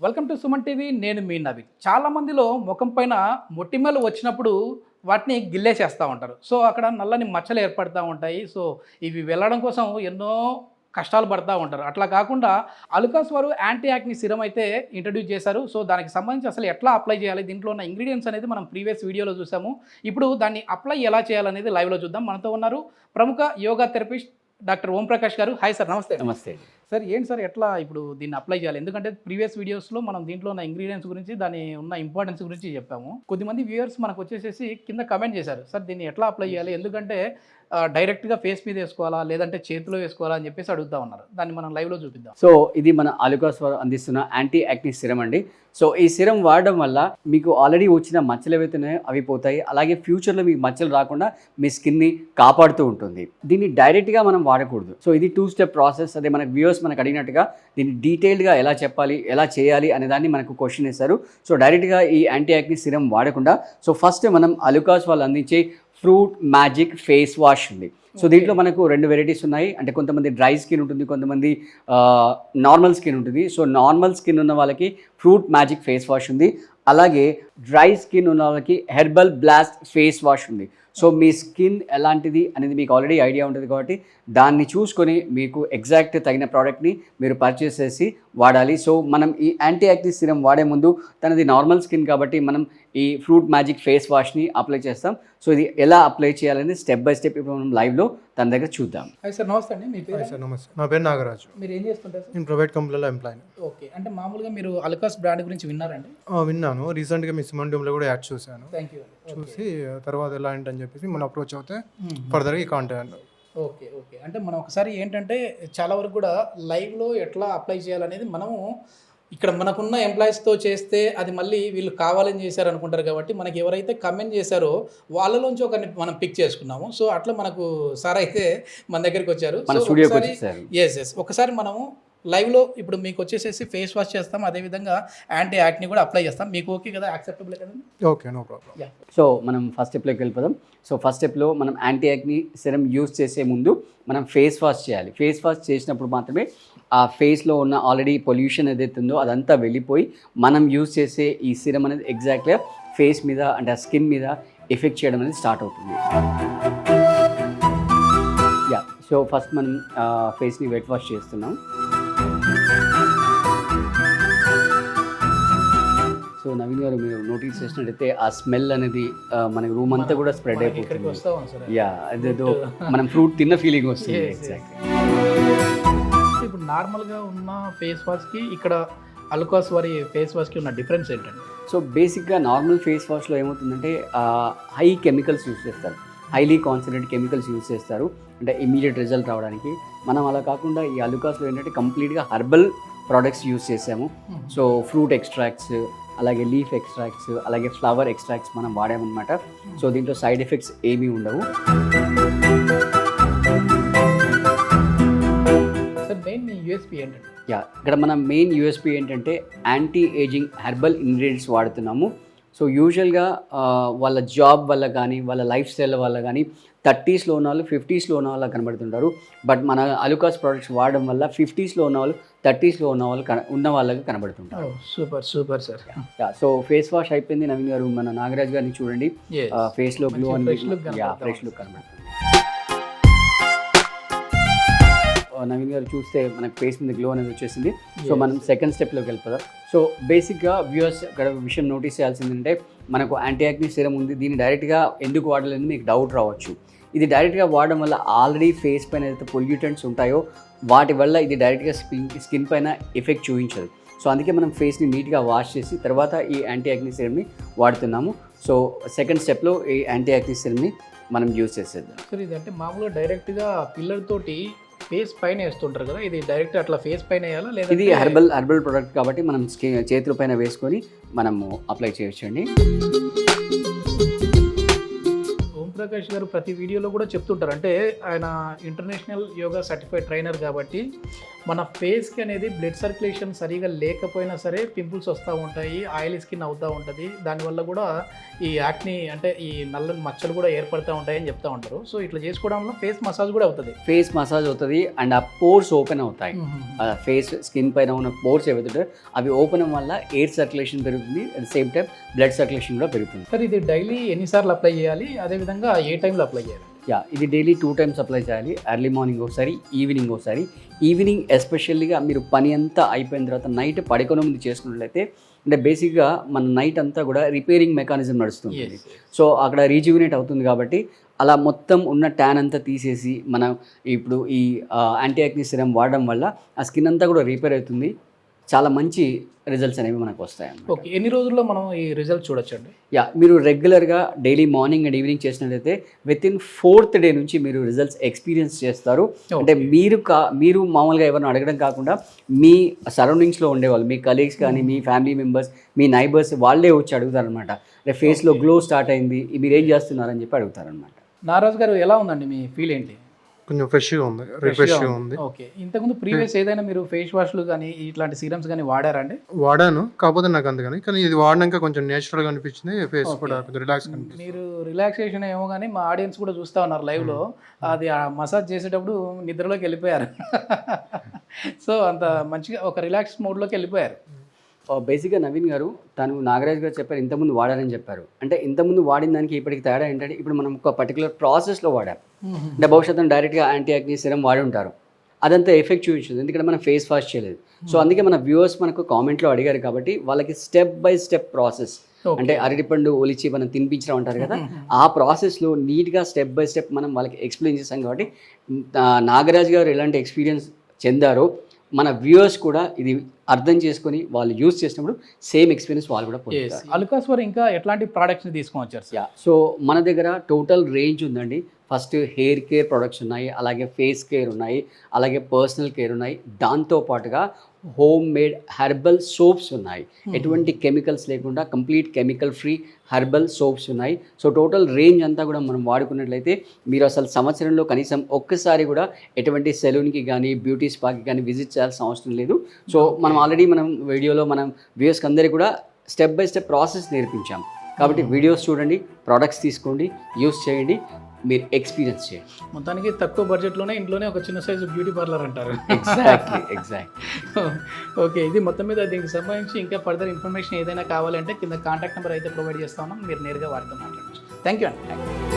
Welcome to Suman TV. నేను మీ నవీన్. చాలా మందిలో ముఖం పైన మొటిమలు వచ్చినప్పుడు వాటిని గిల్లేసేస్తూ ఉంటారు. సో అక్కడ నల్లని మచ్చలు ఏర్పడుతూ ఉంటాయి. సో ఇవి వెళ్ళడం కోసం ఎన్నో కష్టాలు పడుతూ ఉంటారు. అట్లా కాకుండా అలుకాస్ వారు యాంటీ యాక్ని సిరం అయితే ఇంట్రడ్యూస్ చేశారు. సో దానికి సంబంధించి అసలు ఎట్లా అప్లై చేయాలి, దీంట్లో ఉన్న ఇంగ్రీడియంట్స్ అనేది మనం ప్రీవియస్ వీడియోలో చూసాము. ఇప్పుడు దాన్ని అప్లై ఎలా చేయాలనేది లైవ్లో చూద్దాం. మనతో ఉన్నారు ప్రముఖ యోగా థెరపిస్ట్ డాక్టర్ ఓం ప్రకాష్ గారు. Hi sir. నమస్తే. నమస్తే సార్, ఏంటి సార్ ఎట్లా ఇప్పుడు దీన్ని అప్లై చేయాలి? ఎందుకంటే ప్రీవియస్ వీడియోస్లో మనం దీంట్లో ఉన్న ఇంగ్రీడియంట్స్ గురించి, దాని ఉన్న ఇంపార్టెన్స్ గురించి చెప్పాము. కొద్దిమంది వ్యూయర్స్ మనకు వచ్చేసేసి కింద కమెంట్ చేశారు, సార్ దీన్ని ఎట్లా అప్లై చేయాలి, ఎందుకంటే డైరెక్ట్గా ఫేస్ మీద వేసుకోవాలా లేదంటే చేతిలో వేసుకోవాలా అని చెప్పేసి అడుగుతా ఉన్నారు. దాన్ని మనం లైవ్లో చూపిద్దాం. సో ఇది మన అలుకాస్ వారు అందిస్తున్న యాంటీ యాక్ని సిరం అండి. సో ఈ సిరం వాడడం వల్ల మీకు ఆల్రెడీ వచ్చిన మచ్చలు ఏవైతున్నాయో అవి పోతాయి. అలాగే ఫ్యూచర్లో మీకు మచ్చలు రాకుండా మీ స్కిన్ని కాపాడుతూ ఉంటుంది. దీన్ని డైరెక్ట్గా మనం వాడకూడదు. సో ఇది 2 స్టెప్ ప్రాసెస్. అదే మనకు వ్యూవర్స్ మనకు అడిగినట్టుగా దీన్ని డీటెయిల్డ్గా ఎలా చెప్పాలి, ఎలా చేయాలి అనే దాన్ని మనకు క్వశ్చన్ ఇస్తారు. సో డైరెక్ట్గా ఈ యాంటీ యాక్ని సిరం వాడకుండా సో ఫస్ట్ మనం అలుకాస్ వాళ్ళు అందించే ఫ్రూట్ మ్యాజిక్ ఫేస్ వాష్ ఉంది. సో దీంట్లో మనకు 2 వెరైటీస్ ఉన్నాయి. అంటే కొంతమంది డ్రై స్కిన్ ఉంటుంది, కొంతమంది నార్మల్ స్కిన్ ఉంటుంది. సో నార్మల్ స్కిన్ ఉన్న వాళ్ళకి ఫ్రూట్ మ్యాజిక్ ఫేస్ వాష్ ఉంది. అలాగే డ్రై స్కిన్ ఉన్న వాళ్ళకి హెర్బల్ బ్లాస్ట్ ఫేస్ వాష్ ఉంది. సో మీ స్కిన్ ఎలాంటిది అనేది మీకు ఆల్రెడీ ఐడియా ఉంటుంది కాబట్టి దాన్ని చూసుకొని మీకు ఎగ్జాక్ట్ తగిన ప్రోడక్ట్ని మీరు పర్చేస్ చేసి వాడాలి. సో మనం ఈ యాంటీ యాక్ని సిరం వాడే ముందు తనది నార్మల్ స్కిన్ కాబట్టి మనం ఈ ఫ్రూట్ మ్యాజిక్ ఫేస్ వాష్ని అప్లై చేస్తాం. సో ఇది ఎలా అప్లై చేయాలని స్టెప్ బై స్టెప్ ఇప్పుడు మనం లైవ్లో తన దగ్గర చూద్దాం. సార్ నమస్తే అండి. మీ పేరు? సార్ నమస్తే, నా పేరు నాగరాజు. మీరు ఏం చేస్తుంటారు సార్? నేను ప్రైవేట్ కంపెనీలో ఎంప్లాయ్. ఓకే, అంటే మామూలుగా మీరు అలుకాస్ బ్రాండ్ గురించి విన్నారండి? విన్నాను. రీసెంట్గా మీ సుమన్ టీంలో కూడా యాడ్ చూశాను. Thank you. చూసి తర్వాత ఎలా ఏంటని చెప్పేసి మనం అప్రోచ్ అవుతే ఫర్దర్గా ఈ కాంటాక్ట్. ఓకే ఓకే, అంటే మనం ఒకసారి ఏంటంటే చాలా వరకు కూడా లైవ్లో ఎట్లా అప్లై చేయాలనేది మనము ఇక్కడ మనకున్న ఎంప్లాయీస్తో చేస్తే అది మళ్ళీ వీళ్ళు కావాలని చేశారు అనుకుంటారు. కాబట్టి మనకి ఎవరైతే కమెంట్ చేశారో వాళ్ళలోంచి ఒకరిని మనం పిక్ చేసుకున్నాము. సో అట్లా మనకు సార్ అయితే మన దగ్గరికి వచ్చారు. ఎస్ ఒకసారి మనము లైవ్లో ఇప్పుడు మీకు వచ్చేసేసి ఫేస్ వాష్ చేస్తాం, అదేవిధంగా యాంటీ యాక్ని కూడా అప్లై చేస్తాం. మీకు ఓకే కదా, యాక్సెప్టబుల్ కదండి? Okay, no problem. సో మనం ఫస్ట్ స్టెప్లోకి వెళ్ళిపోదాం. సో ఫస్ట్ స్టెప్లో మనం యాంటీ యాక్ని సిరం యూజ్ చేసే ముందు మనం ఫేస్ వాష్ చేయాలి. ఫేస్ వాష్ చేసినప్పుడు మాత్రమే ఆ ఫేస్లో ఉన్న ఆల్రెడీ పొల్యూషన్ ఏదైతే ఉందో అదంతా వెళ్ళిపోయి మనం యూజ్ చేసే ఈ సిరం అనేది ఎగ్జాక్ట్గా ఫేస్ మీద అంటే ఆ స్కిన్ మీద ఎఫెక్ట్ చేయడం అనేది స్టార్ట్ అవుతుంది. సో ఫస్ట్ మనం ఫేస్ని వెట్ వాష్ చేస్తున్నాం. సో నవీన్ గారు, మీరు నోటీస్ చేసినట్టయితే ఆ స్మెల్ అనేది మనకి రూమ్ అంతా కూడా స్ప్రెడ్ అయిపోతుంది. అదేదో మనం ఫ్రూట్ తిన్న ఫీలింగ్ వస్తుంది. ఎగ్జాక్ట్లీ. ఇప్పుడు నార్మల్గా ఉన్న ఫేస్ వాష్కి ఇక్కడ అలుకాస్ వారి ఫేస్ వాష్కి ఉన్న డిఫరెన్స్ ఏంటండి? సో బేసిక్గా నార్మల్ ఫేస్ వాష్లో ఏమవుతుందంటే హై కెమికల్స్ యూస్ చేస్తారు, హైలీ కాన్సన్ట్రేట్ కెమికల్స్ యూస్ చేస్తారు అంటే ఇమీడియట్ రిజల్ట్ రావడానికి. మనం అలా కాకుండా ఈ అలుకాస్లో ఏంటంటే కంప్లీట్గా హర్బల్ ప్రోడక్ట్స్ యూస్ చేసాము. సో ఫ్రూట్ ఎక్స్ట్రాక్ట్స్, అలాగే లీఫ్ ఎక్స్ట్రాక్ట్స్, అలాగే ఫ్లవర్ ఎక్స్ట్రాక్ట్స్ మనం వాడామన్నమాట. సో దీంట్లో సైడ్ ఎఫెక్ట్స్ ఏమీ ఉండవు. ఇక్కడ మన మెయిన్ యూఎస్పీ ఏంటంటే యాంటీ ఏజింగ్ హెర్బల్ ఇంగ్రీడియంట్స్ వాడుతున్నాము. సో యూజువల్గా వాళ్ళ జాబ్ వల్ల కానీ వాళ్ళ లైఫ్ స్టైల్ వల్ల కానీ 30స్లో ఉన్న వాళ్ళు 50స్లో ఉన్న వాళ్ళు కనబడుతుంటారు. బట్ మన అలుకాస్ ప్రోడక్ట్స్ వాడడం వల్ల 50స్లో ఉన్న వాళ్ళు 30స్లో ఉన్న వాళ్ళకి కనబడుతుంటారు. Super super sir. So face wash అయిపోయింది. నవీన్ గారు, మన నాగరాజ్ గారిని చూడండి, ఫేస్లో గ్లో అని ఫ్రెష్ లుక్ కనబడుతుంది. నవీన్ గారు చూస్తే మనకి ఫేస్ మీద గ్లో అనేది వచ్చేసింది. సో మనం సెకండ్ స్టెప్లోకి వెళ్ళిపోదాం. సో బేసిక్గా వ్యూవర్స్ ఇక్కడ విషయం నోటీస్ చేయాల్సిందంటే మనకు యాంటీ యాక్ని సిరం ఉంది. దీన్ని డైరెక్ట్గా ఎందుకు వాడలేదని మీకు డౌట్ రావచ్చు. ఇది డైరెక్ట్గా వాడడం వల్ల ఆల్రెడీ ఫేస్ పైన ఏదైతే పొల్యూటెంట్స్ ఉంటాయో వాటి వల్ల ఇది డైరెక్ట్గా స్కిన్ పైన ఎఫెక్ట్ చూపించదు. సో అందుకే మనం ఫేస్ని నీట్గా వాష్ చేసి తర్వాత ఈ యాంటీ యాక్ని సిరంని వాడుతున్నాము. సో సెకండ్ స్టెప్లో ఈ యాంటీ యాక్ని సిరంని మనం యూజ్ చేసేద్దాం. సార్ ఇది అంటే మామూలుగా డైరెక్ట్గా పిల్లర్ తోటి ఫేస్ పైన వేస్తుంటారు కదా, ఇది డైరెక్ట్ అట్లా ఫేస్ పైన వేయాలా లేదా? ఇది హెర్బల్ ప్రోడక్ట్ కాబట్టి మనం చేతుల పైన వేసుకొని మనము అప్లై చేయొచ్చండి. ఓం ప్రకాష్ గారు ప్రతి వీడియోలో కూడా చెప్తుంటారు, అంటే ఆయన ఇంటర్నేషనల్ యోగా సర్టిఫైడ్ ట్రైనర్ కాబట్టి మన ఫేస్కి అనేది బ్లడ్ సర్క్యులేషన్ సరిగా లేకపోయినా సరే పింపుల్స్ వస్తూ ఉంటాయి, ఆయిల్ స్కిన్ అవుతూ ఉంటుంది. దానివల్ల కూడా ఈ యాక్ని అంటే ఈ నల్లని మచ్చలు కూడా ఏర్పడుతూ ఉంటాయని చెప్తూ ఉంటారు. సో ఇట్లా చేసుకోవడంలో ఫేస్ మసాజ్ కూడా అవుతుంది. ఫేస్ మసాజ్ అవుతుంది అండ్ ఆ పోర్స్ ఓపెన్ అవుతాయి. ఫేస్ స్కిన్ పైన ఉన్న పోర్స్ ఏవైతే అవి ఓపెన్ వల్ల ఎయిర్ సర్క్యులేషన్ పెరుగుతుంది, at the same time blood circulation కూడా పెరుగుతుంది. సార్ ఇది డైలీ ఎన్నిసార్లు అప్లై చేయాలి, అదేవిధంగా ఏ టైంలో అప్లై చేయాలి? ఇది డైలీ 2 times అప్లై చేయాలి. ఎర్లీ మార్నింగ్ ఒకసారి, ఈవినింగ్ ఒకసారి. ఈవినింగ్ ఎస్పెషల్లీగా మీరు పని అంతా అయిపోయిన తర్వాత నైట్ పడుకునే ముందు చేసుకున్నట్లయితే, అంటే బేసిక్గా మన నైట్ అంతా కూడా రిపేరింగ్ మెకానిజం నడుస్తుంది. సో అక్కడ రీజ్యూనేట్ అవుతుంది కాబట్టి అలా మొత్తం ఉన్న ట్యాన్ అంతా తీసేసి మనం ఇప్పుడు ఈ యాంటీ యాక్ని సిరమ్ వాడడం వల్ల ఆ స్కిన్ అంతా కూడా రిపేర్ అవుతుంది. చాలా మంచి రిజల్ట్స్ అనేవి మనకు వస్తాయి. ఓకే, ఎన్ని రోజుల్లో మనం ఈ రిజల్ట్ చూడొచ్చండి? మీరు రెగ్యులర్గా డైలీ మార్నింగ్ అండ్ ఈవినింగ్ చేసినట్లయితే వితిన్ 4th day నుంచి మీరు రిజల్ట్స్ ఎక్స్పీరియన్స్ చేస్తారు. అంటే మీరు మామూలుగా ఎవరిని అడగడం కాకుండా మీ సరౌండింగ్స్లో ఉండేవాళ్ళు, మీ కలీగ్స్ కానీ, మీ ఫ్యామిలీ మెంబర్స్, మీ నైబర్స్ వాళ్ళే వచ్చి అడుగుతారనమాట. అంటే ఫేస్లో గ్లో స్టార్ట్ అయింది, మీరు ఏం చేస్తున్నారని చెప్పి అడుగుతారనమాట. నారాజ్ గారు ఎలా ఉందండి మీ ఫీల్ ఏంటి? కొంచెం ఫ్రెష్గా ఉంది, రిఫ్రెష్గా ఉంది. ఓకే, ఇంతకుముందు ప్రీవియస్ ఏదైనా మీరు ఫేస్ వాష్లు కానీ ఇట్లాంటి సీరమ్స్ కానీ వాడారండి? వాడాను, కాకపోతే నాకు అంతగాని, కానీ ఇది వాడినాక కొంచెం నేచురల్గా అనిపించింది, ఫేస్ కూడా కొంచెం రిలాక్స్ అనిపించింది. మీరు రిలాక్సేషన్ ఏమో కానీ మా ఆడియన్స్ కూడా చూస్తూ ఉన్నారు లైవ్లో, అది ఆ మసాజ్ చేసేటప్పుడు నిద్రలోకి వెళ్ళిపోయారు. సో అంత మంచిగా ఒక రిలాక్స్ మోడ్లోకి వెళ్ళిపోయారు. బేసిక్గా నవీన్ గారు తను నాగరాజ్ గారు చెప్పారు ఇంతకుముందు వాడారని చెప్పారు. అంటే ఇంతకుముందు వాడిన దానికి ఇప్పటికి తేడా ఏంటంటే, ఇప్పుడు మనం ఒక పర్టికులర్ ప్రాసెస్లో వాడాం. అంటే భవిష్యత్తులో డైరెక్ట్గా యాంటీ యాక్ని సిరమ్ వాడి ఉంటారు, అదంతా ఎఫెక్ట్ చూపించదు, ఎందుకంటే మనం ఫేస్ వాష్ చేయలేదు. సో అందుకే మన వ్యూవర్స్ మనకు కామెంట్లో అడిగారు కాబట్టి వాళ్ళకి స్టెప్ బై స్టెప్ ప్రాసెస్, అంటే అరటిపండు ఒలిచి మనం తినిపించడం అంటారు కదా, ఆ ప్రాసెస్లో నీట్గా స్టెప్ బై స్టెప్ మనం వాళ్ళకి ఎక్స్ప్లెయిన్ చేస్తాం. కాబట్టి నాగరాజ్ గారు ఎలాంటి ఎక్స్పీరియన్స్ చెందారో మన వ్యూవర్స్ కూడా ఇది అర్థం చేసుకొని వాళ్ళు యూజ్ చేసినప్పుడు సేమ్ ఎక్స్పీరియన్స్ వాళ్ళు కూడా పొందుతారు. అల్కాస్వర్ ఇంకా ఎట్లాంటి ప్రోడక్ట్స్ని తీసుకొచ్చారు? సో మన దగ్గర టోటల్ రేంజ్ ఉందండి. ఫస్ట్ హెయిర్ కేర్ ప్రొడక్ట్స్ ఉన్నాయి, అలాగే ఫేస్ కేర్ ఉన్నాయి, అలాగే పర్సనల్ కేర్ ఉన్నాయి. దాంతోపాటుగా హోమ్ మేడ్ హెర్బల్ సోప్స్ ఉన్నాయి, ఎటువంటి కెమికల్స్ లేకుండా complete chemical free herbal soaps ఉన్నాయి. సో టోటల్ రేంజ్ అంతా కూడా మనం వాడుకున్నట్లయితే మీరు అసలు సంవత్సరంలో కనీసం ఒక్కసారి కూడా ఎటువంటి సెలూన్కి కానీ బ్యూటీ స్పాకి కానీ విజిట్ చేయాల్సిన అవసరం లేదు. సో మనం ఆల్రెడీ మనం వీడియోలో మనం వ్యూయర్స్కి అందరికీ కూడా స్టెప్ బై స్టెప్ ప్రాసెస్ నేర్పించాం. కాబట్టి వీడియోస్ చూడండి, ప్రోడక్ట్స్ తీసుకోండి, యూస్ చేయండి, మీరు ఎక్స్పీరియన్స్ చేయండి. మొత్తానికి తక్కువ బడ్జెట్లోనే ఇంట్లోనే ఒక చిన్న సైజు బ్యూటీ పార్లర్ అంటారు. ఎగ్జాక్ట్లీ. ఓకే, ఇది మొత్తం మీద దీనికి సంబంధించి ఇంకా ఫర్దర్ ఇన్ఫర్మేషన్ ఏదైనా కావాలంటే కింద కాంటాక్ట్ నెంబర్ అయితే ప్రొవైడ్ చేస్తా ఉన్నాం, మీరు నేరుగా వారితో మాట్లాడచ్చు. థ్యాంక్ యూ అండి.